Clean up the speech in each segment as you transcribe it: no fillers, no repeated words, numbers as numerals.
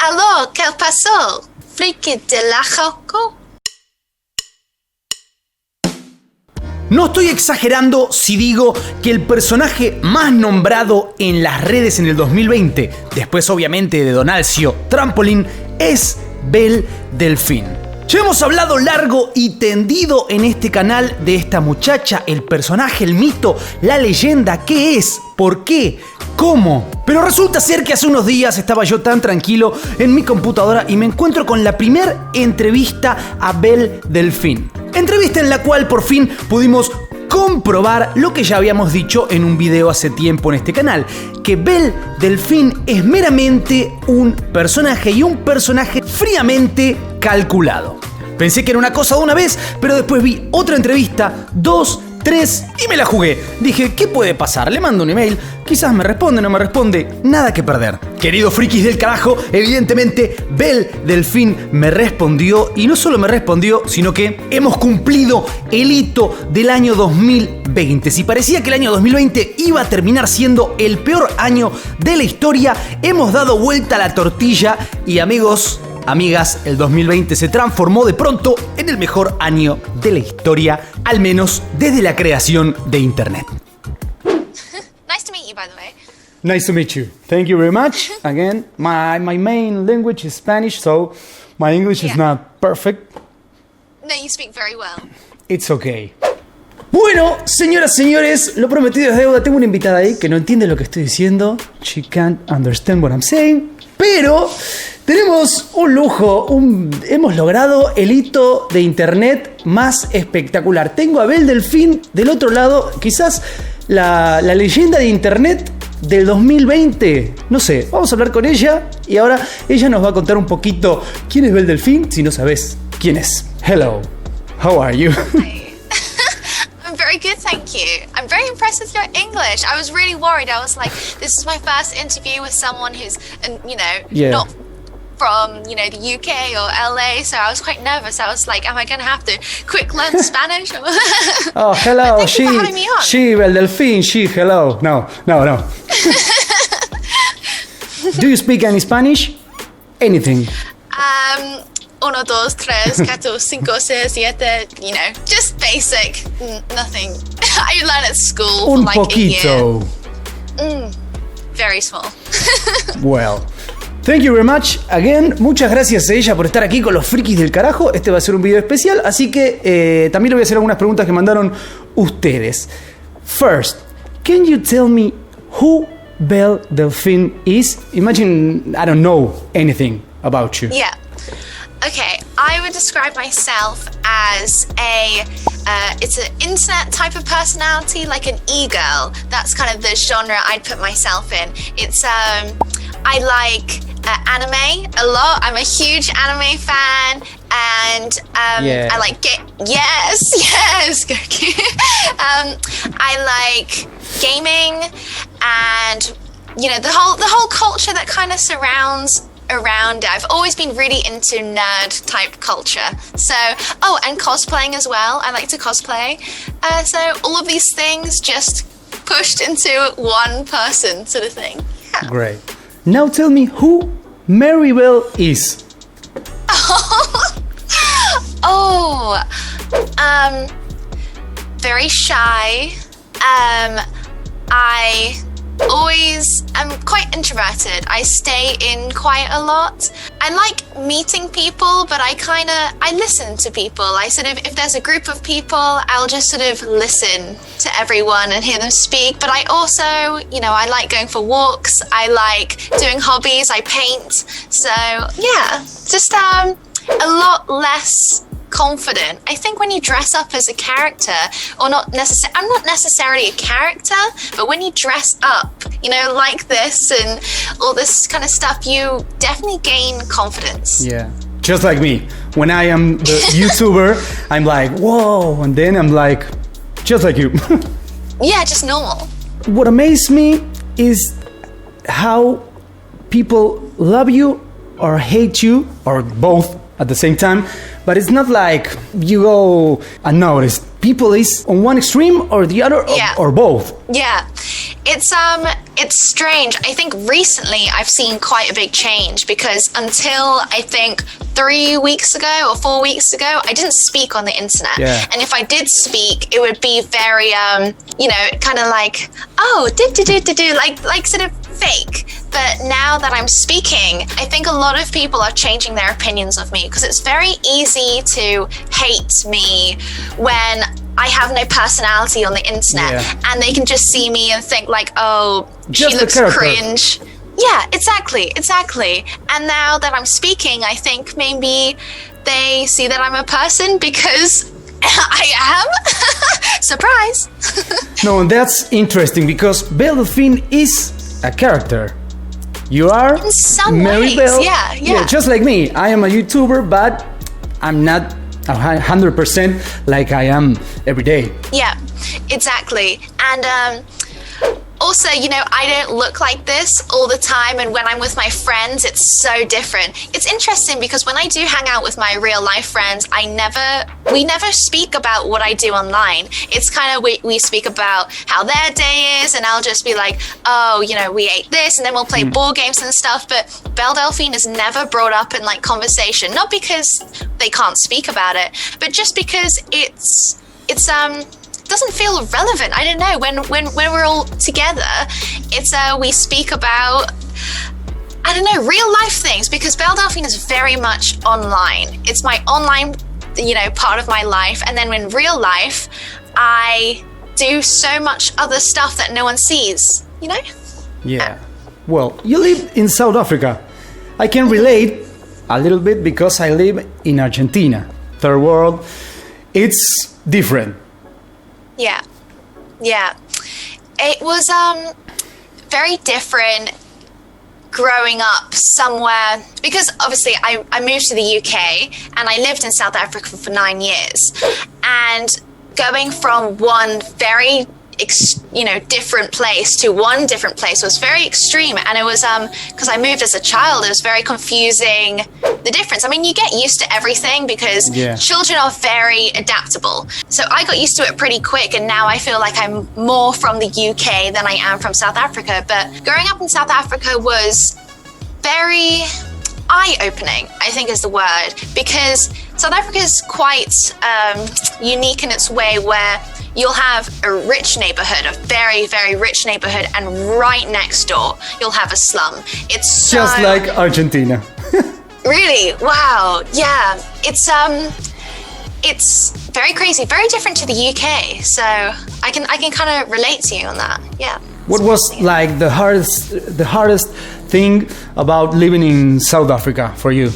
Aló, ¿qué pasó? Friki Delcarajo. No estoy exagerando si digo que el personaje más nombrado en las redes en el 2020, después obviamente de Donalcio Trampolin, es Belle Delphine. Ya hemos hablado largo y tendido en este canal de esta muchacha, el personaje, el mito, la leyenda, qué es, por qué, cómo. Pero resulta ser que hace unos días estaba yo tan tranquilo en mi computadora y me encuentro con la primera entrevista a Belle Delphine. Entrevista en la cual por fin pudimos comprobar lo que ya habíamos dicho en un video hace tiempo en este canal, que Belle Delphine es meramente un personaje y un personaje fríamente calculado. Pensé que era una cosa de una vez, pero después vi otra entrevista, 2, 3 y me la jugué. Dije, ¿qué puede pasar? Le mando un email, quizás me responde, no me responde, nada que perder. Querido Frikis del Carajo, evidentemente Belle Delphine me respondió y no solo me respondió, sino que hemos cumplido el hito del año 2020. Si parecía que el año 2020 iba a terminar siendo el peor año de la historia, hemos dado vuelta a la tortilla y amigos, amigas, el 2020 se transformó de pronto en el mejor año de la historia, al menos desde la creación de Internet. Nice to meet you, by the way. Nice to meet you. Thank you very much. Again, my main language is Spanish, so my English is not perfect. No, you speak very well. It's okay. Bueno, señoras, señores, lo prometido es deuda. Tengo una invitada ahí que no entiende lo que estoy diciendo. She can't understand what I'm saying. Pero tenemos un lujo, hemos logrado el hito de internet más espectacular. Tengo a Belle Delphine del otro lado, quizás la leyenda de internet del 2020. No sé, vamos a hablar con ella y ahora ella nos va a contar un poquito quién es Belle Delphine si no sabes quién es. Hello, how are you? I'm very good, thank you. I'm very impressed with your English. I was really worried. I was like, this is my first interview with someone who's, not from, the UK or LA, so I was quite nervous. I was like, am I going to have to quick learn Spanish? Oh, hello. Thank you for having me on. She, Belle Delphine, she, hello. No. Do you speak any Spanish? Anything? 1, 2, 3, 4, 5, 6, 7, just basic, nothing. I learned at school Un for like poquito. a year. Very small. Well, thank you very much again. Muchas gracias a ella por estar aquí con los Frikis del Carajo. Este va a ser un video especial, así que también le voy a hacer algunas preguntas que mandaron ustedes. First, can you tell me who Belle Delphine is? Imagine I don't know anything about you. Yeah. Okay, I would describe myself as it's an internet type of personality, like an e-girl. That's kind of the genre I'd put myself in. It's, I like anime a lot. I'm a huge anime fan. And I like yes, I like gaming and, the whole culture that kind of surrounds around it. I've always been really into nerd type culture. So, and cosplaying as well. I like to cosplay. So all of these things just pushed into one person sort of thing. Yeah. Great. Now tell me who Maribel is. Very shy. I always am quite introverted. I stay in quite a lot. I like meeting people, but I listen to people. I sort of, if there's a group of people, I'll just sort of listen to everyone and hear them speak. But I also, I like going for walks. I like doing hobbies. I paint. So yeah, just a lot less confident. I think when you dress up as a character, or I'm not necessarily a character, but when you dress up, like this and all this kind of stuff, you definitely gain confidence. Yeah, just like me. When I am the YouTuber, I'm like, whoa, and then I'm like, just like you. Yeah, just normal. What amazed me is how people love you or hate you, or both at the same time. But it's not like you go unnoticed. people is on one extreme or the other, or both? Yeah, it's strange. I think recently I've seen quite a big change because until I think 3 weeks ago or 4 weeks ago, I didn't speak on the internet. Yeah. And if I did speak, it would be very, kind of like, oh, like sort of fake. But now that I'm speaking, I think a lot of people are changing their opinions of me because it's very easy to hate me when I have no personality on the internet and they can just see me and think like, oh, just she looks cringe. Yeah, exactly. And now that I'm speaking, I think maybe they see that I'm a person because I am. Surprise. No, that's interesting because Belle Delphine is a character. You are in some Mary ways, Belle. Yeah, just like me. I am a YouTuber, but I'm not 100% like I am every day. Yeah, exactly. And also, I don't look like this all the time, and when I'm with my friends, it's so different. It's interesting because when I do hang out with my real life friends, we never speak about what I do online. It's kind of, we speak about how their day is, and I'll just be like, oh, we ate this, and then we'll play board games and stuff, but Belle Delphine is never brought up in like conversation, not because they can't speak about it, but just because it's doesn't feel relevant. I don't know. When we're all together, it's we speak about, I don't know, real life things because Belle Delphine is very much online. It's my online, part of my life. And then in real life, I do so much other stuff that no one sees, Yeah. Well, you live in South Africa. I can relate a little bit because I live in Argentina. Third world. It's different. Yeah. It was very different growing up somewhere because obviously I moved to the UK and I lived in South Africa for 9 years, and going from one very different place to one different place was very extreme. And it was because I moved as a child, it was very confusing, the difference. I mean, you get used to everything because children are very adaptable, so I got used to it pretty quick, and now I feel like I'm more from the UK than I am from South Africa. But growing up in South Africa was very eye-opening, I think is the word, because South Africa is quite unique in its way, where you'll have a rich neighborhood, a very, very rich neighborhood, and right next door, you'll have a slum. It's just like Argentina. Really? Wow. Yeah. It's very crazy, very different to the UK. So I can kind of relate to you on that. Yeah. What was like the hardest thing about living in South Africa for you?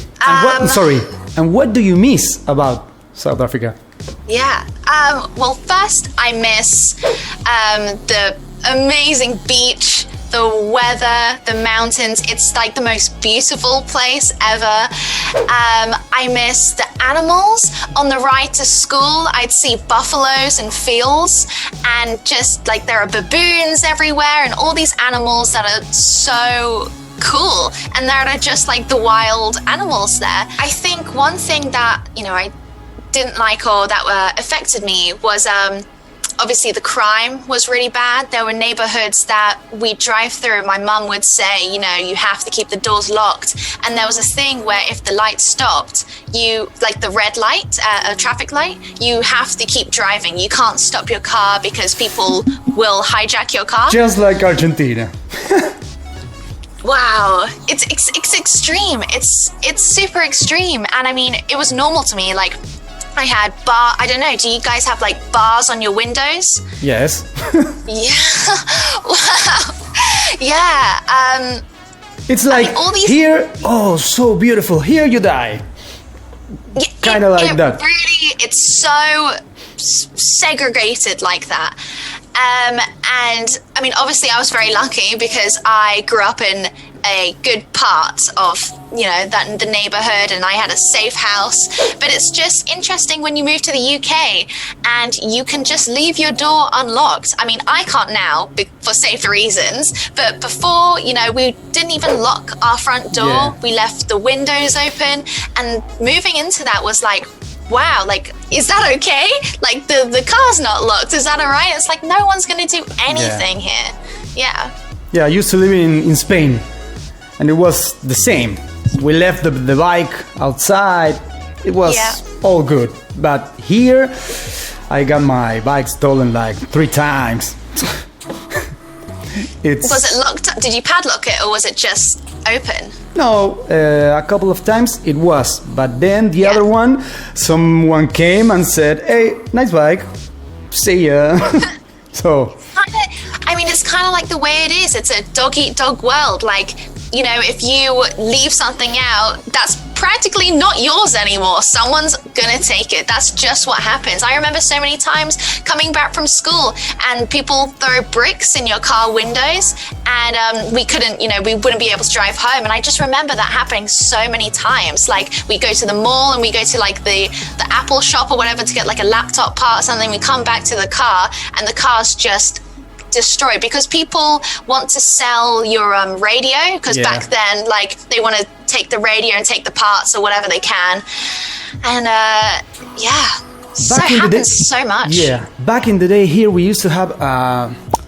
And what do you miss about South Africa? Yeah. Well, first I miss the amazing beach, the weather, the mountains. It's like the most beautiful place ever. I miss the animals. On the ride to school, I'd see buffaloes and fields, and just like there are baboons everywhere and all these animals that are so cool, and that are just like the wild animals there. I think one thing that, I didn't like or that affected me was obviously the crime was really bad. There were neighborhoods that we drive through. My mum would say, you have to keep the doors locked. And there was a thing where if the light stopped, like the red light, a traffic light, you have to keep driving. You can't stop your car because people will hijack your car. Just like Argentina. Wow, it's extreme. It's super extreme. And I mean, it was normal to me. Like, I had I don't know, do you guys have like bars on your windows? Yes. Yeah. Wow. Yeah. It's like all these... here, oh, so beautiful. Here you die. Kind of like that. Really, it's so segregated like that. And I mean, obviously I was very lucky because I grew up in a good part of, the neighborhood, and I had a safe house. But it's just interesting when you move to the UK and you can just leave your door unlocked. I mean, I can't now for safe reasons, but before, we didn't even lock our front door. Yeah. We left the windows open, and moving into that was like, wow, like, is that okay? Like, the car's not locked. Is that all right? It's like, no one's going to do anything here. Yeah. Yeah, I used to live in Spain, and it was the same. We left the bike outside. It was all good. But here, I got my bike stolen like 3 times. Was it locked up? Did you padlock it, or was it just open? No, a couple of times it was. But then the other one, someone came and said, hey, nice bike. See ya. So... I mean, it's kind of like the way it is. It's a dog-eat-dog world. Like, you know, if you leave something out, that's practically not yours anymore. Someone's gonna take it. That's just what happens. I remember so many times coming back from school and people throw bricks in your car windows, and we wouldn't be able to drive home. And I just remember that happening so many times. Like, we go to the mall and we go to like the Apple shop or whatever to get like a laptop part or something. We come back to the car and the car's just destroyed because people want to sell your radio, because back then, like, they want to take the radio and take the parts or whatever they can, and so much. Yeah, back in the day here we used to have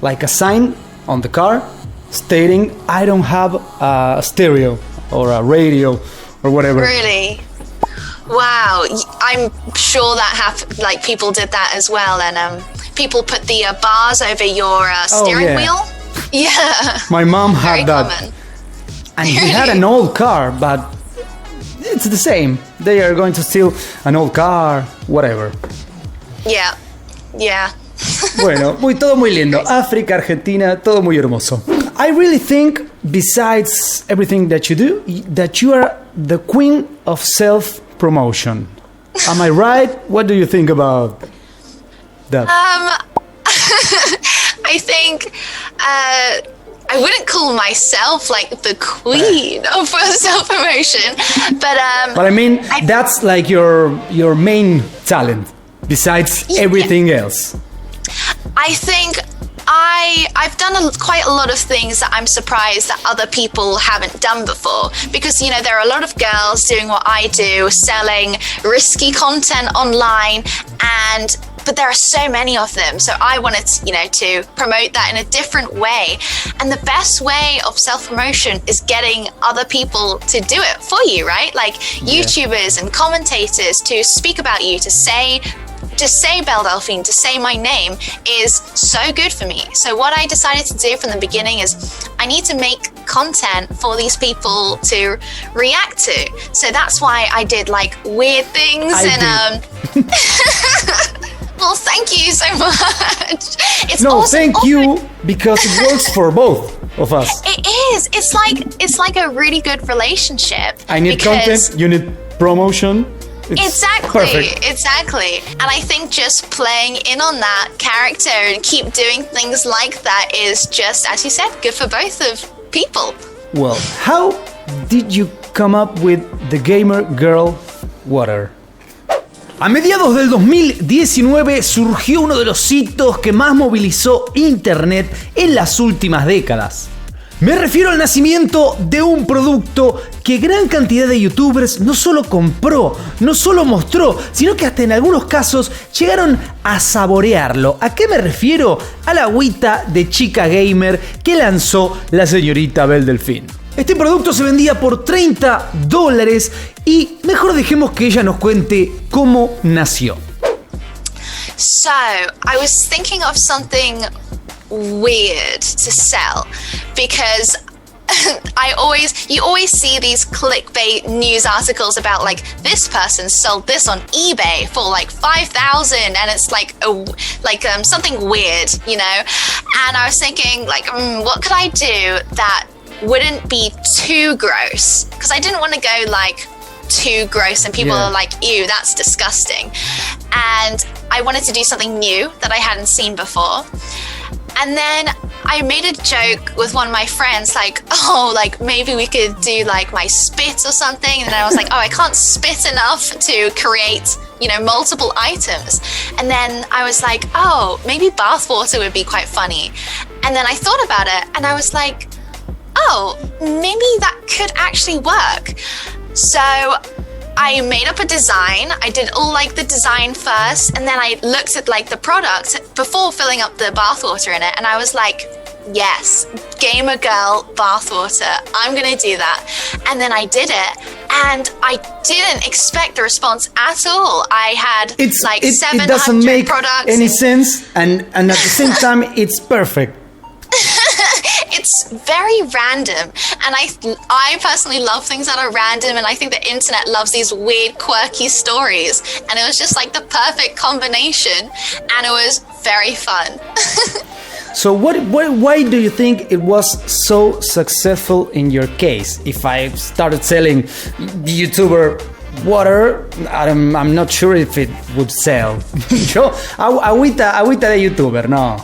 like a sign on the car stating I don't have a stereo or a radio or whatever. Really? Wow, I'm sure that like people did that as well, and people put the bars over your steering wheel. Yeah. My mom had that. Common. And he had an old car, but it's the same. They are going to steal an old car, whatever. Yeah. Yeah. Bueno, todo muy lindo. África, Argentina, todo muy hermoso. I really think, besides everything that you do, that you are the queen of self-promotion. Am I right? What do you think about that? I think I wouldn't call myself like the queen of self-promotion, but I mean, that's like your main talent, besides everything else. I think I've done quite a lot of things that I'm surprised that other people haven't done before, because, you know, there are a lot of girls doing what I do, selling risky content online, but there are so many of them. So I wanted, to promote that in a different way. And the best way of self-promotion is getting other people to do it for you, right? Like YouTubers and commentators to speak about you, to say Belle Delphine, to say my name is so good for me. So what I decided to do from the beginning is I need to make content for these people to react to. So that's why I did like weird things Well, thank you so much. It's thank you, because it works for both of us. It is. It's like a really good relationship. I need content, you need promotion. Exactly. And I think just playing in on that character and keep doing things like that is just, as you said, good for both of people. Well, how did you come up with the gamer girl water? A mediados del 2019 surgió uno de los hitos que más movilizó Internet en las últimas décadas. Me refiero al nacimiento de un producto que gran cantidad de youtubers no solo compró, no solo mostró, sino que hasta en algunos casos llegaron a saborearlo. ¿A qué me refiero? A la agüita de chica gamer que lanzó la señorita Belle Delphine. Este producto se vendía por $30 y mejor dejemos que ella nos cuente cómo nació. So, I was thinking of something weird to sell, because you always see these clickbait news articles about like this person sold this on eBay for like 5,000, and it's like something weird, And I was thinking like, what could I do that wouldn't be too gross? Because I didn't want to go like too gross and people are like, ew, that's disgusting. And I wanted to do something new that I hadn't seen before. And then I made a joke with one of my friends, like, maybe we could do like my spit or something. And then I was like, I can't spit enough to create, multiple items. And then I was like, maybe bathwater would be quite funny. And then I thought about it and I was like, maybe that could actually work. So I made up a design. I did all like the design first, and then I looked at like the product before filling up the bathwater in it, and I was like, yes, gamer girl bathwater. I'm gonna do that. And then I did it, and I didn't expect the response at all. I had it 700 doesn't make products. any sense, and at the same time, it's perfect. It's very random, and I personally love things that are random, and I think the internet loves these weird, quirky stories, and it was just like the perfect combination, and it was very fun. So why do you think it was so successful in your case? If I started selling YouTuber water, I'm not sure if it would sell. Yo, agüita de YouTuber, no.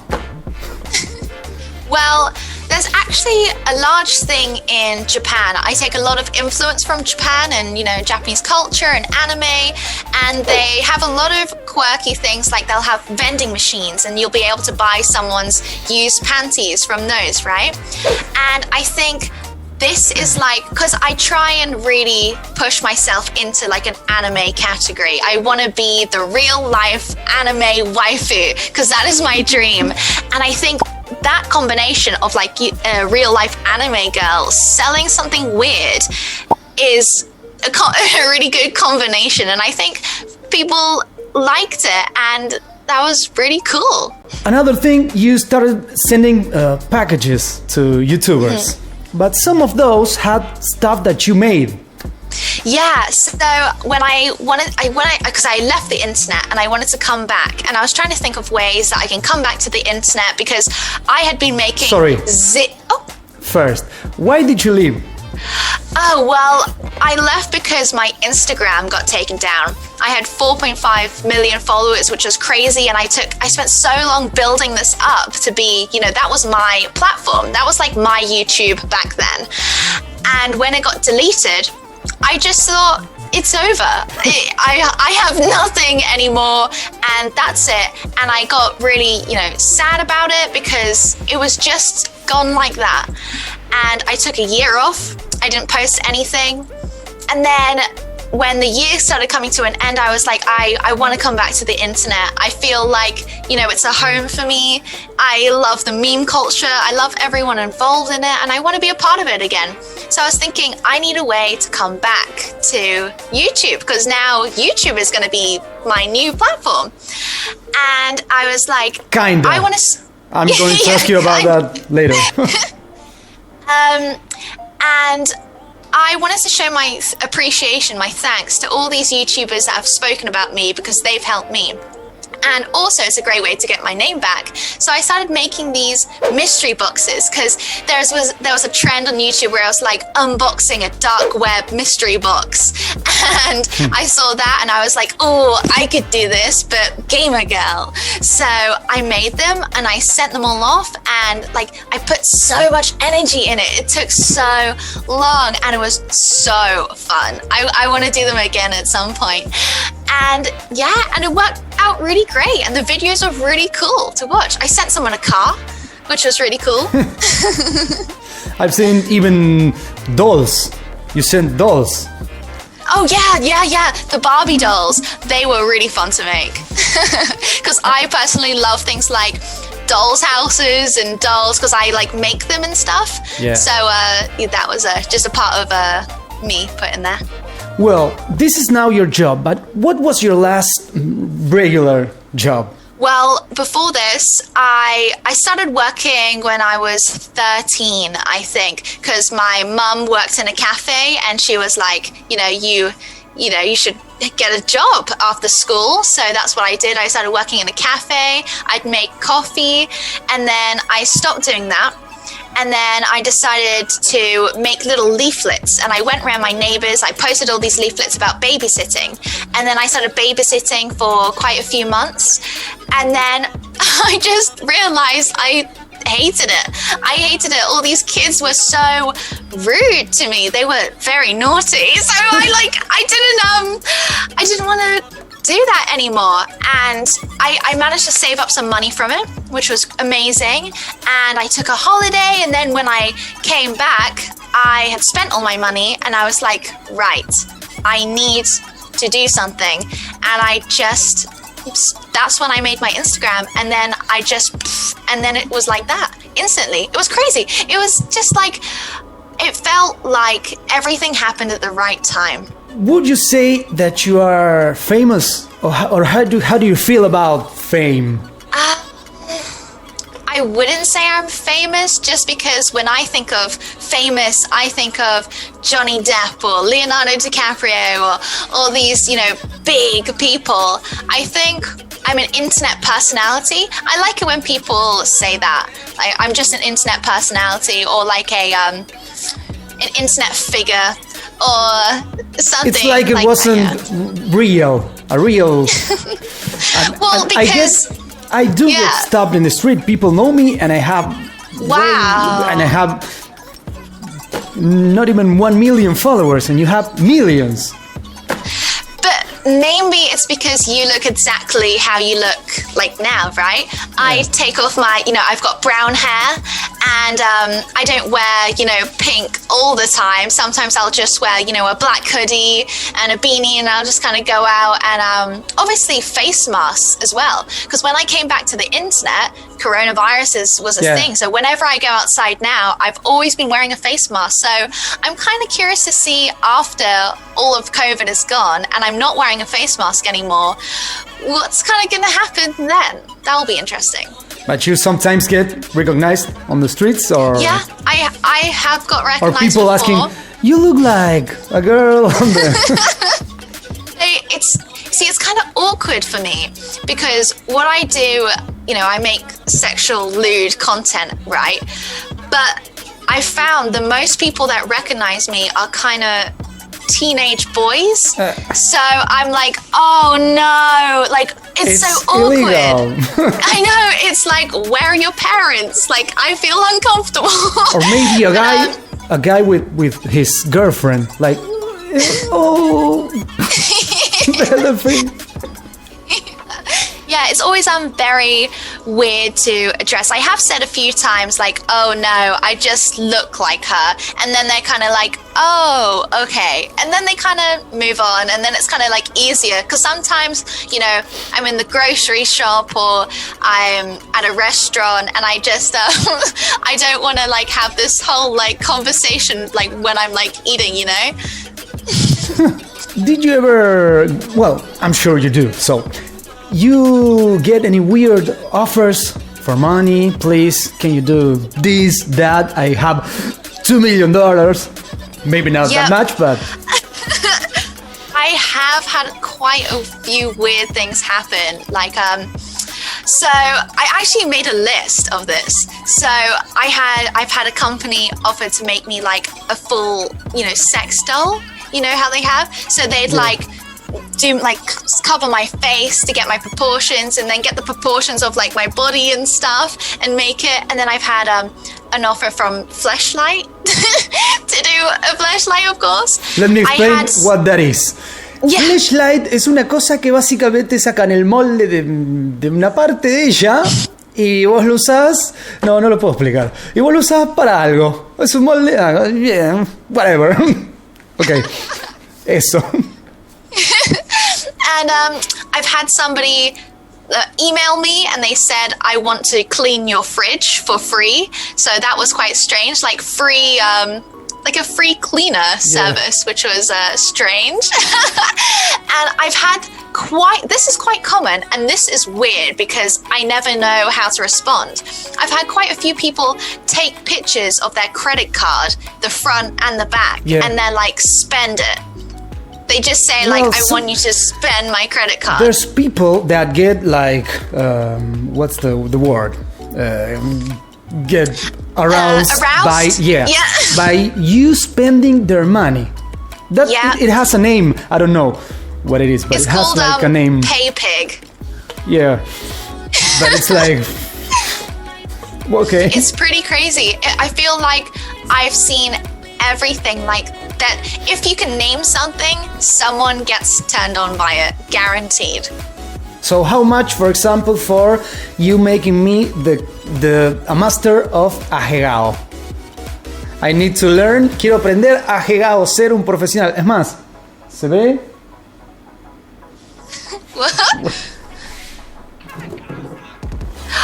Well, there's actually a large thing in Japan. I take a lot of influence from Japan and, Japanese culture and anime, and they have a lot of quirky things, like they'll have vending machines and you'll be able to buy someone's used panties from those, right? And I think this is because I try and really push myself into like an anime category. I want to be the real life anime waifu, because that is my dream. And I think that combination of like a real life anime girl selling something weird is a really good combination, and I think people liked it, and that was really cool. Another thing, you started sending packages to YouTubers, but some of those had stuff that you made. Yeah, so because I left the internet and I wanted to come back, and I was trying to think of ways that I can come back to the internet, because I had been making... First, why did you leave? Oh, well, I left because my Instagram got taken down. I had 4.5 million followers, which was crazy, and I spent so long building this up to be, that was my platform. That was like my YouTube back then. And when it got deleted, I just thought, it's over. I have nothing anymore, and that's it. And I got really, sad about it, because it was just gone like that. And I took a year off. I didn't post anything. And then when the year started coming to an end, I was like, I want to come back to the internet. I feel like, it's a home for me. I love the meme culture. I love everyone involved in it, and I want to be a part of it again. So I was thinking, I need a way to come back to YouTube, because now YouTube is going to be my new platform. And I was like, Kinda. I want to... I'm going to ask you about that later. And I wanted to show my appreciation, my thanks to all these YouTubers that have spoken about me, because they've helped me. And also, it's a great way to get my name back. So I started making these mystery boxes, because there was a trend on YouTube where I was like unboxing a dark web mystery box. And I saw that and I was like, oh, I could do this, but gamer girl. So I made them and I sent them all off, and I put so much energy in it. It took so long, and it was so fun. I want to do them again at some point. And and it worked out really great, and the videos are really cool to watch. I sent someone a car, which was really cool. I've seen even dolls. You sent dolls. Oh yeah. The Barbie dolls, they were really fun to make. Because I personally love things like dolls' houses and dolls, because I make them and stuff. Yeah. So that was just a part of me put in there. Well, this is now your job, but what was your last regular job? Well, before this, I started working when I was 13, I think, because my mum worked in a cafe, and she was like, you should get a job after school. So that's what I did. I started working in a cafe. I'd make coffee, and then I stopped doing that. And then I decided to make little leaflets, and I went around my neighbors. I posted all these leaflets about babysitting, and then I started babysitting for quite a few months. And then I just realized I hated it. I hated it. All these kids were so rude to me. They were very naughty. So I didn't want to do that anymore, and I managed to save up some money from it, which was amazing. And I took a holiday, and then when I came back, I had spent all my money, and I was like, right, I need to do something. And that's when I made my Instagram. And then and then it was like that instantly. It was crazy. It was just like, it felt like everything happened at the right time. Would you say that you are famous, or how do you feel about fame? I wouldn't say I'm famous, just because when I think of famous, I think of Johnny Depp or Leonardo DiCaprio or all these, big people. I think I'm an internet personality. I like it when people say that. I'm just an internet personality, or like an internet figure, or something. It's like it wasn't real. Well, because I do get stopped in the street. People know me, and I have not even 1 million followers, and you have millions. But maybe it's because you look exactly how you look like now, right? Yeah. I take off I've got brown hair, and I don't wear, pink all the time. Sometimes I'll just wear, a black hoodie and a beanie, and I'll just kind of go out, and obviously face masks as well. Because when I came back to the internet, coronavirus was a thing. So whenever I go outside now, I've always been wearing a face mask. So I'm kind of curious to see, after all of COVID is gone and I'm not wearing a face mask anymore, what's kind of going to happen then? That will be interesting. But you sometimes get recognized on the streets, or? Yeah, I have got recognized. Or people before. asking, you look like a girl on there. It's kind of awkward for me, because what I do, I make sexual lewd content, right? But I found the most people that recognize me are kind of teenage boys. So I'm like, oh no, like it's so awkward. Illegal. I know, it's like, where are your parents? Like, I feel uncomfortable. Or maybe a guy with his girlfriend, like, oh, Belle Delphine. Yeah, it's always very weird to address. I have said a few times, like, oh no, I just look like her. And then they're kind of like, oh, okay. And then they kind of move on. And then it's kind of like easier. Because sometimes, I'm in the grocery shop, or I'm at a restaurant, and I just, I don't want to like have this whole like conversation like when I'm like eating, Did you ever, well, I'm sure you do, so you get any weird offers for money? Please, can you do this, that? I have $2 million. Maybe not that much, but... I have had quite a few weird things happen. Like, so I actually made a list of this. So I've had a company offer to make me like a full, sex doll. You know how they have? So they'd do like cover my face to get my proportions, and then get the proportions of like my body and stuff and make it. And then I've had an offer from Fleshlight to do a fleshlight, of course. Let me explain what that is. Yeah. Fleshlight es una cosa que básicamente sacan el molde de una parte de ella y vos lo usás. No lo puedo explicar. Y vos lo usás para algo. Es un molde. Bien, whatever. Okay, eso. And I've had somebody email me, and they said, I want to clean your fridge for free. So that was quite strange, like free, like a free cleaner service, which was strange. And I've had this is quite common, and this is weird because I never know how to respond. I've had quite a few people take pictures of their credit card, the front and the back, and then like spend it. They just say I want you to spend my creded card. There's people that get like, what's the word? Get aroused by by you spending their money. That it has a name. I don't know what it is, but it's it has called, like a name. Pay pig. Yeah, but it's like okay. It's pretty crazy. I feel like I've seen everything like that. If you can name something, someone gets turned on by it, guaranteed. So how much, for example, for you making me a master of ajegao? I need to learn. Quiero aprender ajegao, ser un profesional. Es más, ¿Se ve? What?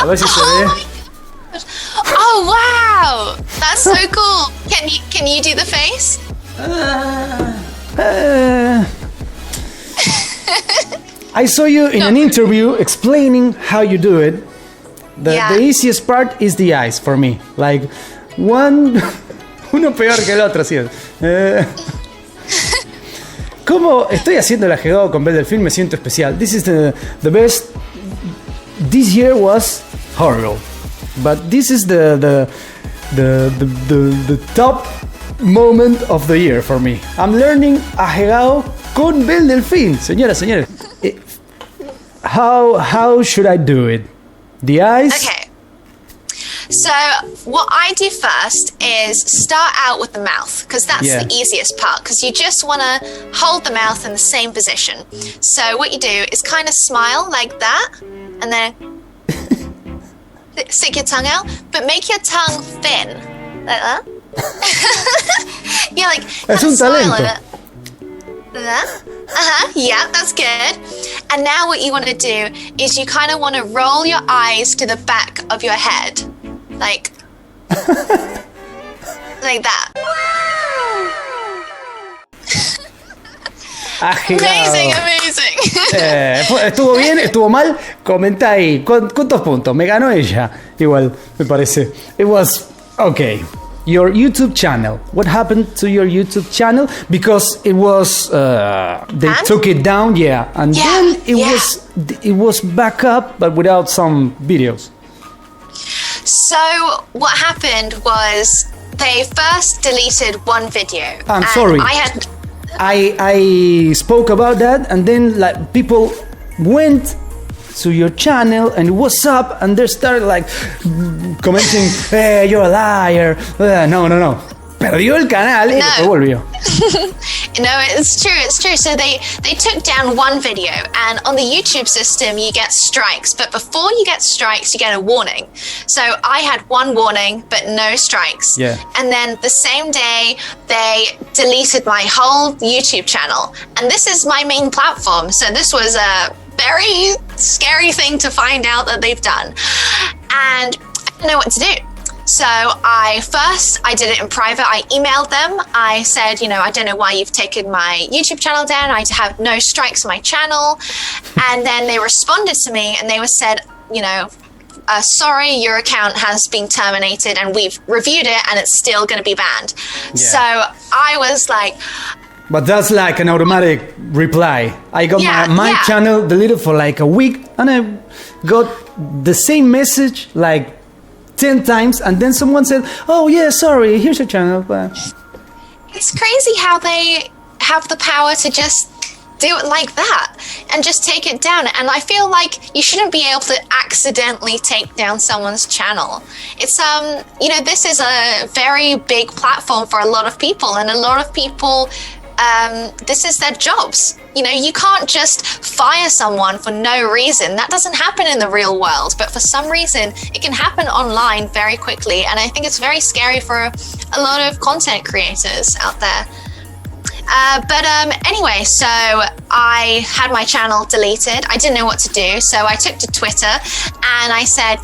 A ver si se ve. Oh wow, that's so cool. Can you do the face? I saw you in an interview explaining how you do it. The easiest part is the eyes for me. Like uno peor que el otro, ¿sí? Como estoy haciendo el ajegado con Belle Delphine, me siento especial. This is the best. This year was horrible, but this is the top moment of the year for me. I'm learning ajegado con Belle Delphine, señoras, señores. How should I do it? The eyes. Okay. So what I do first is start out with the mouth, because that's the easiest part, because you just want to hold the mouth in the same position. So what you do is kind of smile like that, and then stick your tongue out, but make your tongue thin, like that. Yeah, like Es un talento. Yeah, that's good. And now what you want to do is you kind of want to roll your eyes to the back of your head. Like that. Amazing. ¿Estuvo bien? ¿Estuvo mal? Comenta ahí. ¿Cuántos puntos? Me ganó ella. Igual, me parece. It was okay. Your YouTube channel. What happened to your YouTube channel? Because it was they took it down, and then it was back up, but without some videos. So what happened was they first deleted one video. I'm sorry. I spoke about that, and then like people went to your channel and what's up, and they started like commenting, hey, you're a liar. No. Perdió el canal y después volvió. No, it's true. So they took down one video, and on the YouTube system you get strikes, but before you get strikes you get a warning. So I had one warning but no strikes. Yeah. And then the same day they deleted my whole YouTube channel, and this is my main platform, so this was a very scary thing to find out that they've done. And I didn't know what to do. So I did it in private. I emailed them. I said, I don't know why you've taken my YouTube channel down. I have no strikes on my channel. And then they responded to me and they said, sorry, your account has been terminated and we've reviewed it and it's still going to be banned. Yeah. So I was like... But that's like an automatic reply. I got my channel deleted for like a week, and I got the same message like 10 times, and then someone said, oh yeah, sorry, here's your channel. It's crazy how they have the power to just do it like that and just take it down. And I feel like you shouldn't be able to accidentally take down someone's channel. It's this is a very big platform for a lot of people, and a lot of people this is their jobs. You can't just fire someone for no reason. That doesn't happen in the real world, but for some reason it can happen online very quickly, and I think it's very scary for a lot of content creators out there. But anyway, so I had my channel deleted. I didn't know what to do, so I took to Twitter and I said,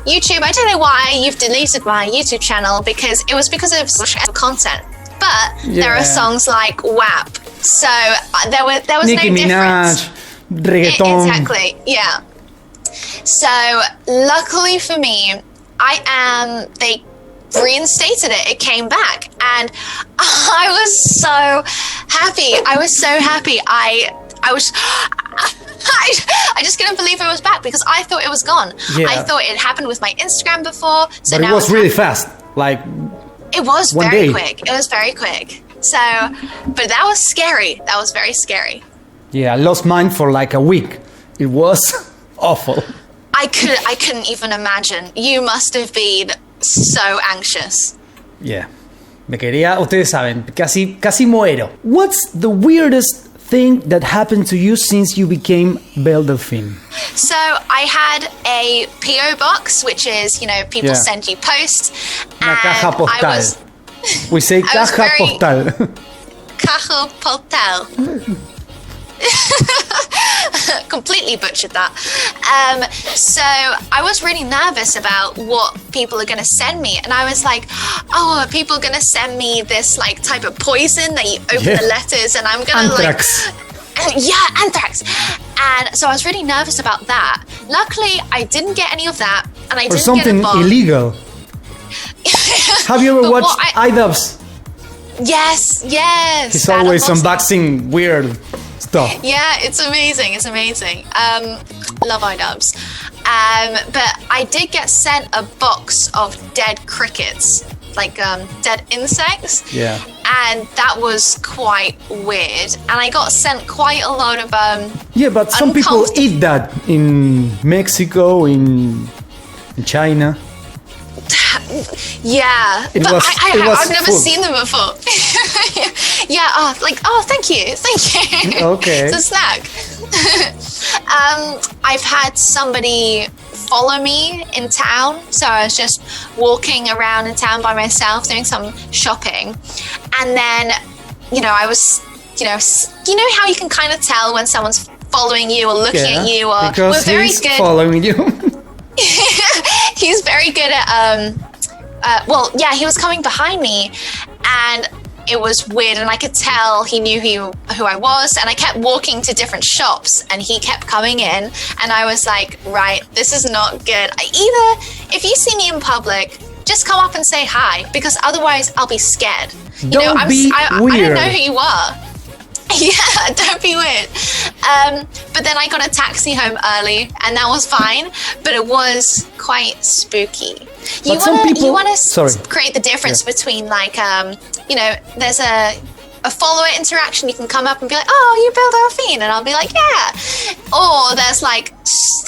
YouTube, I don't know why you've deleted my YouTube channel, because it was because of content. But there are songs like WAP, so there was Nicki no difference. Minaj, reggaeton. Exactly, yeah. So luckily for me, they reinstated it. It came back, and I was so happy. I just couldn't believe it was back, because I thought it was gone. Yeah. I thought it happened with my Instagram before. So but now it was really fast. Like it was one very day. quick. It was very quick. So, but that was scary. That was very scary. Yeah, I lost mine for like a week. It was awful. I couldn't even imagine. You must have been so anxious. Yeah. Ustedes saben, casi muero. What's the weirdest thing that happened to you since you became Belle Delphine? So I had a PO box, which is, people send you posts. Una caja postal. We say caja postal. Delcarajo Portal. Completely butchered that. So I was really nervous about what people are going to send me, and I was like, oh, are people going to send me this like type of poison that you open the letters and I'm going to like anthrax. And so I was really nervous about that. Luckily I didn't get any of that, and I didn't get a bomb. Illegal. Have you ever watched iDubbbz? Yes. He's always unboxing weird stuff. Yeah, it's amazing. Love iDubbbz. But I did get sent a box of dead crickets, like dead insects. Yeah. And that was quite weird. And I got sent quite a lot of yeah, but some people eat that in Mexico, in China. Yeah, I've never seen them before. Yeah, thank you. Okay. It's a snack. I've had somebody follow me in town, so I was just walking around in town by myself doing some shopping, and then, I was, you know how you can kind of tell when someone's following you or looking at you, or because we're very he's good following you. He's very good at he was coming behind me, and it was weird, and I could tell he knew who I was, and I kept walking to different shops, and he kept coming in, and I was like, right, this is not good. Either if you see me in public, just come up and say hi, because otherwise I'll be scared. Don't be weird. I don't know who you are. Yeah, don't be weird. But then I got a taxi home early, and that was fine, but it was quite spooky. You want to create the difference between, like, there's a follower interaction. You can come up and be like, oh, you Belle Delphine, and I'll be like, yeah. Or there's like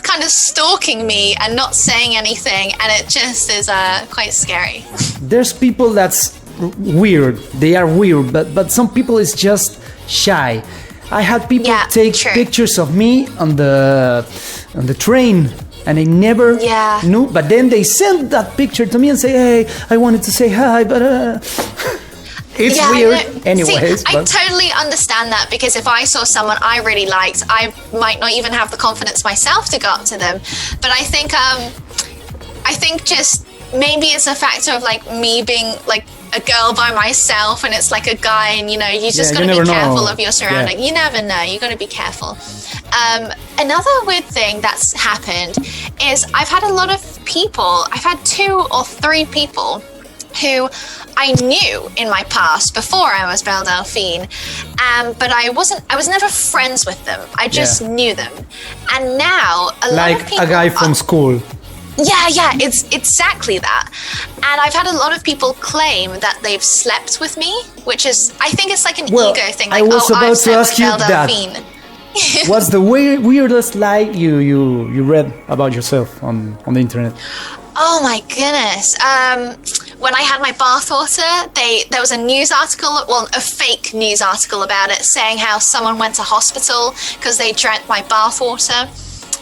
kind of stalking me and not saying anything, and it just is quite scary. There's people that's weird. They are weird, but some people is just shy. I had people take pictures of me on the train, and I never knew. But then they sent that picture to me and say, "Hey, I wanted to say hi, but it's weird." Anyways, I totally understand that, because if I saw someone I really liked, I might not even have the confidence myself to go up to them. But I think just maybe it's a factor of like me being like a girl by myself, and it's like a guy, and you just got to be careful of your surroundings. You never know. You got to be careful. Another weird thing that's happened is I've had a lot of people. I've had 2 or 3 people who I knew in my past before I was Belle Delphine, but I was never friends with them. I just knew them, and now a lot of people, a guy from school. Yeah, it's exactly that. And I've had a lot of people claim that they've slept with me, which is, I think it's like an ego thing. Like, I was about to ask you that. What's the weirdest lie you read about yourself on the internet? Oh my goodness. When I had my bathwater, there was a news article, a fake news article about it, saying how someone went to hospital because they drank my bathwater.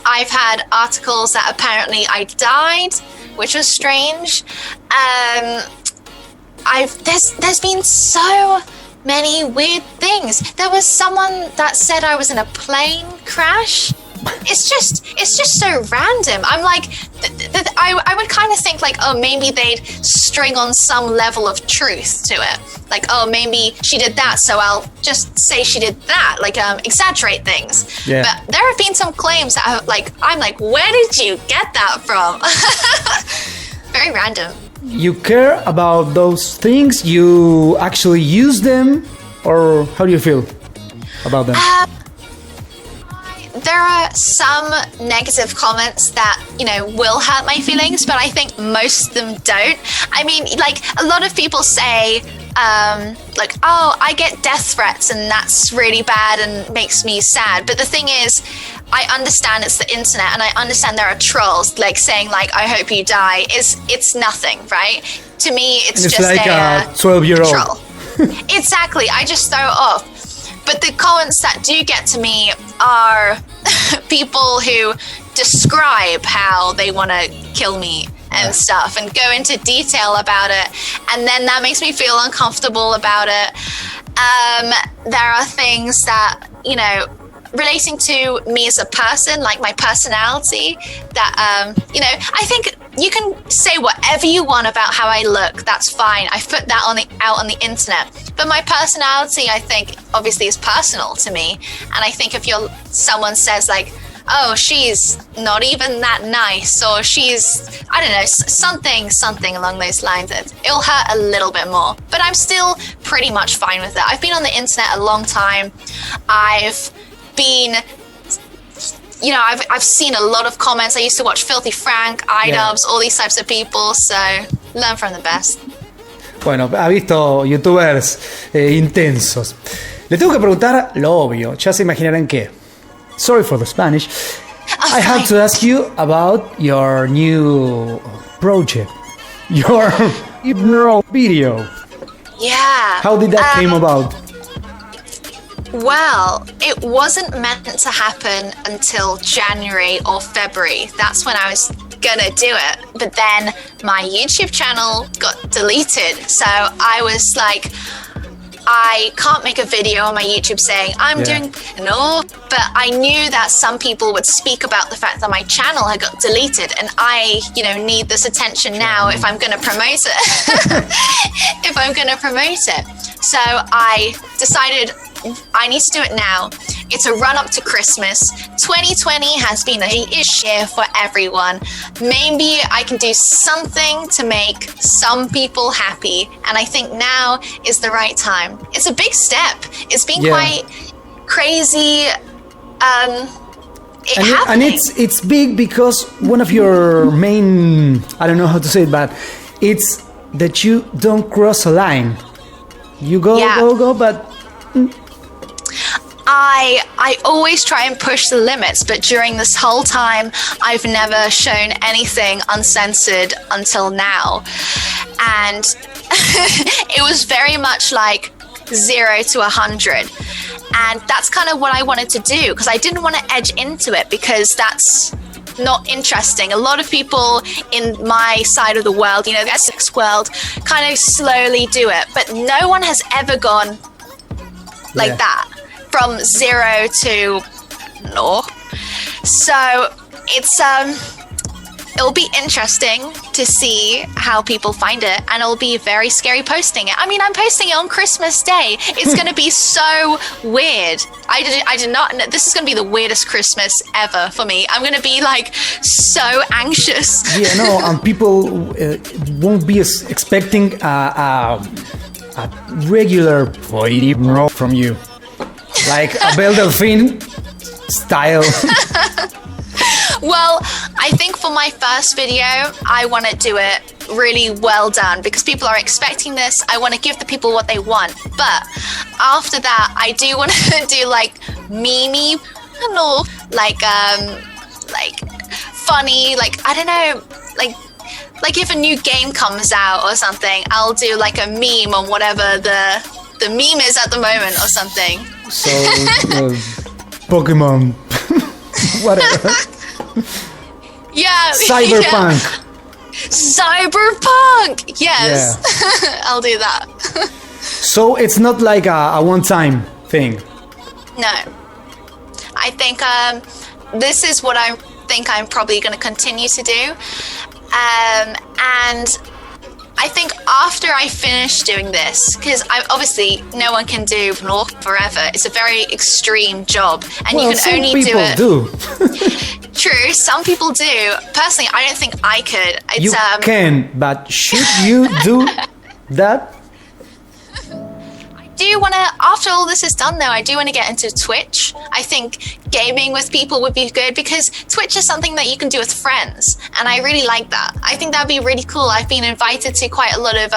I've had articles that apparently I died, which was strange. There's been so many weird things. There was someone that said I was in a plane crash. It's just so random. I'm like, I would kind of think like, oh, maybe they'd string on some level of truth to it. Like, oh, maybe she did that, so I'll just say she did that. Like, exaggerate things. Yeah. But there have been some claims that I'm like, where did you get that from? Very random. You care about those things? You actually use them? Or how do you feel about them? There are some negative comments that, will hurt my feelings, but I think most of them don't. I mean, like, a lot of people say, oh, I get death threats and that's really bad and makes me sad. But the thing is, I understand it's the internet, and I understand there are trolls, like, saying, like, I hope you die. It's nothing, right? To me, it's just like a 12-year-old troll. Exactly. I just throw it off. But the comments that do get to me are people who describe how they want to kill me and stuff, and go into detail about it, and then that makes me feel uncomfortable about it. There are things that, you know, relating to me as a person, like my personality, that, you know, I think you can say whatever you want about how I look. That's fine. I've put that out on the internet. But my personality, I think, obviously is personal to me. And I think if someone says like, oh, she's not even that nice, or she's, I don't know, something along those lines, it'll hurt a little bit more. But I'm still pretty much fine with it. I've been on the internet a long time. I've been, you know, I've seen a lot of comments. I used to watch Filthy Frank, iDubbbz, all these types of people, so learn from the best. Bueno, ha visto youtubers intensos. Le tengo que preguntar lo obvio, ya se imaginarán qué. Sorry for the Spanish. I have to ask you about your new project, your video. Yeah. How did that came about? Well, it wasn't meant to happen until January or February. That's when I was gonna do it. But then my YouTube channel got deleted. So I was like, I can't make a video on my YouTube saying I'm doing but I knew that some people would speak about the fact that my channel had got deleted, and I, you know, need this attention now if I'm going to promote it. So I decided I need to do it now. It's a run up to Christmas. 2020 has been a ish year for everyone. Maybe I can do something to make some people happy. And I think now is the right time. It's a big step. It's been quite crazy. And it's big because one of your main, I don't know how to say it, but it's that you don't cross a line. You go, but I always try and push the limits, but during this whole time, I've never shown anything uncensored until now. And it was very much like 0 to 100. And that's kind of what I wanted to do, because I didn't want to edge into it, because that's not interesting. A lot of people in my side of the world, you know, the Essex world, kind of slowly do it, but no one has ever gone like that. From 0 to no. So it's it'll be interesting to see how people find it, and it'll be very scary posting it. I mean, I'm posting it on Christmas Day. It's going to be so weird. I did not know. This is going to be the weirdest Christmas ever for me. I'm going to be like so anxious. Yeah, no, and people won't be expecting a regular from you. Like a Belle Delphine style. Well, I think for my first video, I want to do it really well done, because people are expecting this. I want to give the people what they want. But after that, I do want to do like meme, like funny, like, I don't know, like if a new game comes out or something, I'll do like a meme on whatever the meme is at the moment or something. So, Pokemon, whatever. Yeah. Cyberpunk. Yeah. Cyberpunk. Yes. Yeah. I'll do that. So it's not like a one-time thing. No. I think this is what I think I'm probably going to continue to do. And I think after I finish doing this, because obviously no one can do forever. It's a very extreme job, and you can only do it. Some people do. True, some people do. Personally, I don't think I could. You can, but should you do that? I do want to, after all this is done though, I do want to get into Twitch. I think gaming with people would be good, because Twitch is something that you can do with friends, and I really like that. I think that'd be really cool. I've been invited to quite a lot of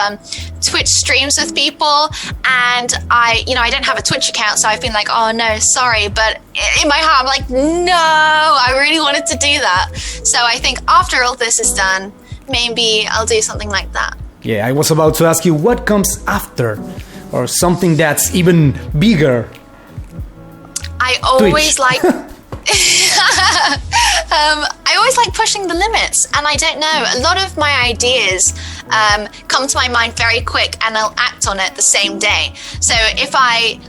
Twitch streams with people, and I don't have a Twitch account, so I've been like, oh no, sorry, but in my heart I'm like, no, I really wanted to do that. So I think after all this is done, maybe I'll do something like that. Yeah, I was about to ask you what comes after, or something that's even bigger. I always like I always like pushing the limits, and I don't know, a lot of my ideas come to my mind very quick, and I'll act on it the same day. So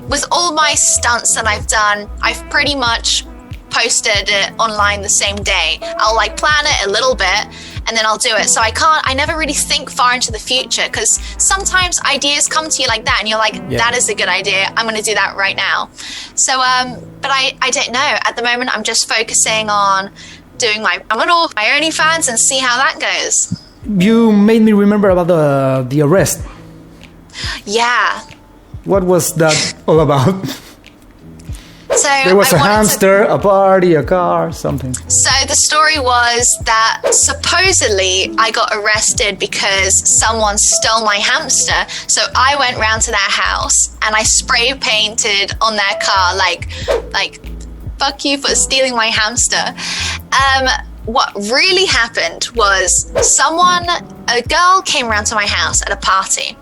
with all my stunts that I've done, I've pretty much posted it online the same day. I'll like plan it a little bit and then I'll do it. So I never really think far into the future, because sometimes ideas come to you like that and you're like, that is a good idea, I'm going to do that right now. So but I don't know, at the moment I'm just focusing on doing my OnlyFans and see how that goes. You made me remember about the arrest. Yeah. What was that all about? So there was a hamster, a party, a car, something. So the story was that supposedly I got arrested because someone stole my hamster. So I went round to their house and I spray painted on their car like fuck you for stealing my hamster. What really happened was a girl came around to my house at a party,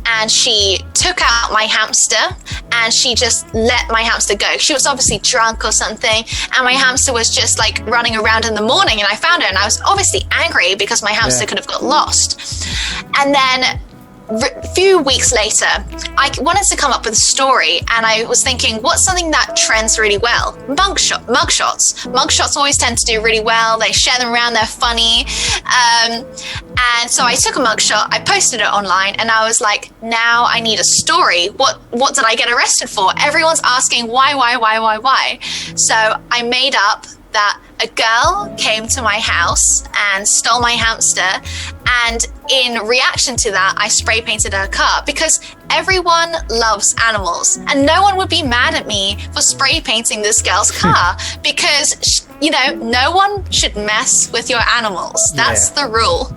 and she took out my hamster and she just let my hamster go. She was obviously drunk or something, and my hamster was just like running around in the morning, and I found her and I was obviously angry because my hamster could have got lost. And then a few weeks later, I wanted to come up with a story, and I was thinking, what's something that trends really well? Mugshots. Mugshots always tend to do really well. They share them around, they're funny. And so I took a mugshot, I posted it online, and I was like, now I need a story. What did I get arrested for? Everyone's asking why? So I made up that a girl came to my house and stole my hamster, and in reaction to that, I spray painted her car, because everyone loves animals and no one would be mad at me for spray painting this girl's car because, no one should mess with your animals. That's the rule.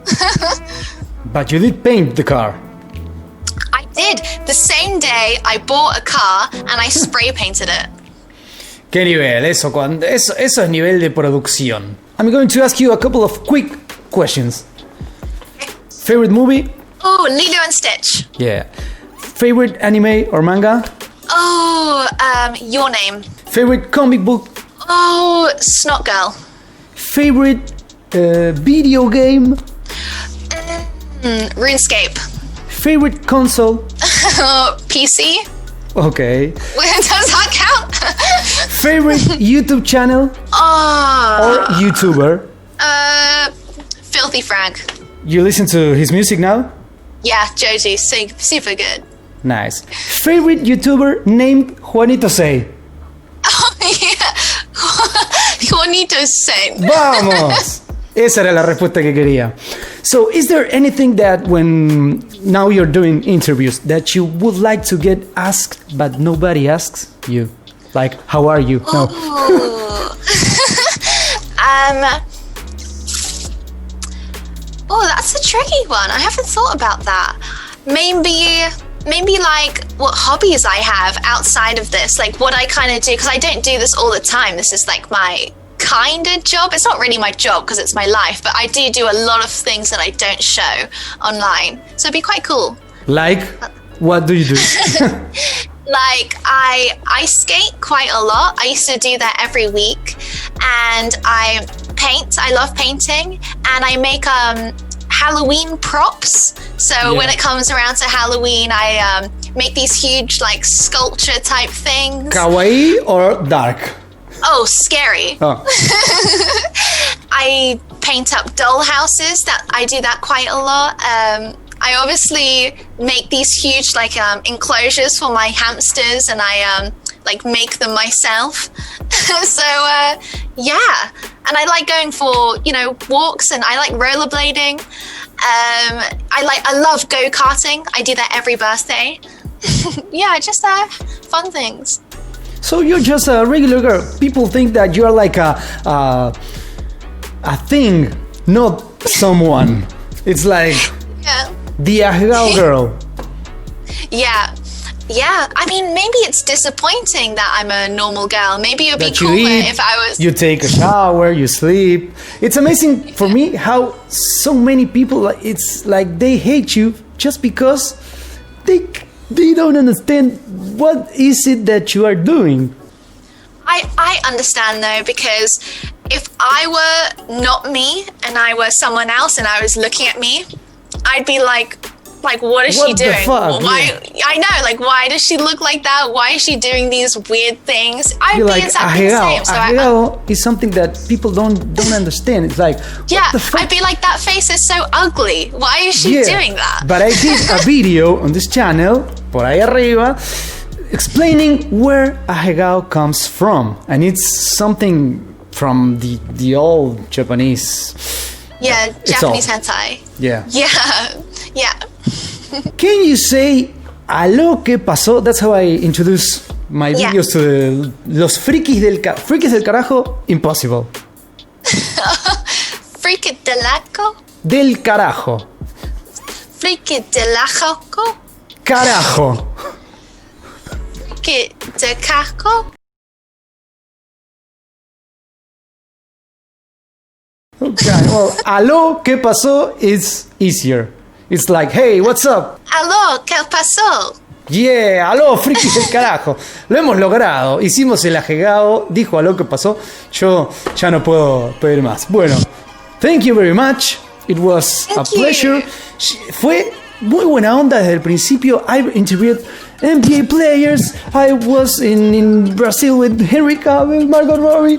But you did paint the car. I did. The same day I bought a car and I spray painted it. ¿Qué nivel? Eso es nivel de producción. I'm going to ask you a couple of quick questions. Favorite movie? Oh, Lilo and Stitch. Yeah. Favorite anime or manga? Oh, Your Name. Favorite comic book? Oh, Snot Girl. Favorite video game? RuneScape. Favorite console? PC. Okay. Does that count? Favorite YouTube channel? Or YouTuber? Filthy Frank. You listen to his music now? Yeah, Joji, super good. Nice. Favorite YouTuber named Juanito Say? Oh, yeah. Juanito Say. ¡Vamos! Esa era la respuesta que quería. So, is there anything that when now you're doing interviews that you would like to get asked but nobody asks you? Like, how are you? No. That's a tricky one. I haven't thought about that. Maybe like what hobbies I have outside of this, like what I kind of do, because I don't do this all the time. This is like my kind of job. It's not really my job because it's my life, but I do a lot of things that I don't show online. So it'd be quite cool. Like, what do you do? Like I skate quite a lot. I used to do that every week, and I paint. I love painting, and I make Halloween props. So when it comes around to Halloween, I make these huge like sculpture type things. Kawaii or dark? Oh, scary. Oh. I paint up doll houses. I do that quite a lot. I obviously make these huge like enclosures for my hamsters, and I like make them myself. So yeah, and I like going for walks, and I like rollerblading. I love go-karting. I do that every birthday. Yeah, just fun things. So you're just a regular girl. People think that you're like a thing, not someone. It's like the Ahegao girl. Yeah. I mean, maybe it's disappointing that I'm a normal girl. Maybe it would be cooler if I was. You take a shower, you sleep. It's amazing for me how so many people, it's like they hate you just because they don't understand what is it that you are doing. I understand though, because if I were not me and I were someone else and I was looking at me, I'd be like, what is she What the doing? fuck? Why? Yeah. I know, like, why does she look like that? Why is she doing these weird things? I'd You're be like, exactly the same. So ahegao is something that people don't understand. It's like, yeah, what the fuck? I'd be like, that face is so ugly. Why is she doing that? But I did a video on this channel, por ahí arriba, explaining where ahegao comes from. And it's something from the old Japanese. Yeah, Japanese hentai. Yeah. Yeah, yeah. Can you say aló qué pasó? That's how I introduce my videos to los frikis del carajo. Impossible. Friki Delcarajo? Del carajo. Friki Delcarajo? Carajo. Friki Delcarajo? Okay, well, aló qué pasó is easier. It's like, hey, what's up? Aló, ¿qué pasó? Yeah, aló, frikis del carajo. Lo hemos logrado. Hicimos el ahegao. Dijo aló, ¿qué pasó? Yo ya no puedo pedir más. Bueno, thank you very much. It was a pleasure. Fue muy buena onda desde el principio. I interviewed NBA players. I was in Brazil with Henry Cavill, Margot Robbie.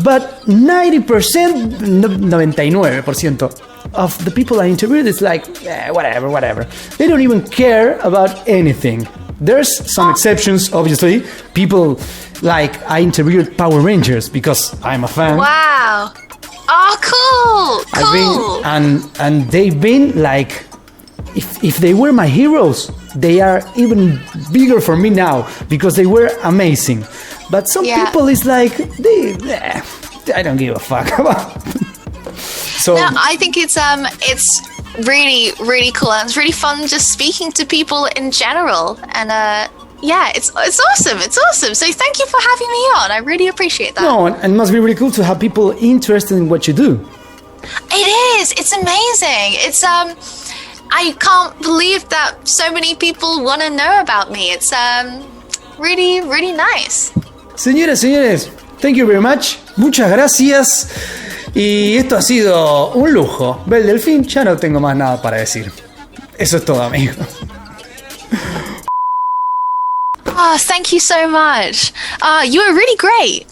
But 90%, 99% of the people I interviewed, it's like, whatever. They don't even care about anything. There's some exceptions, obviously. People like I interviewed Power Rangers because I'm a fan. Wow. Oh, cool. And they've been like, if they were my heroes, they are even bigger for me now because they were amazing. But some people is like, I don't give a fuck about. So no, I think it's really, really cool, and it's really fun just speaking to people in general. And yeah, it's awesome. It's awesome. So thank you for having me on. I really appreciate that. no, and it must be really cool to have people interested in what you do. It is. It's amazing. It's I can't believe that so many people want to know about me. It's really, really nice. Señores, thank you very much. Muchas gracias. Y esto ha sido un lujo. Belle Delphine, ya no tengo más nada para decir. Eso es todo, amigo. Oh, thank you so much. You were really great.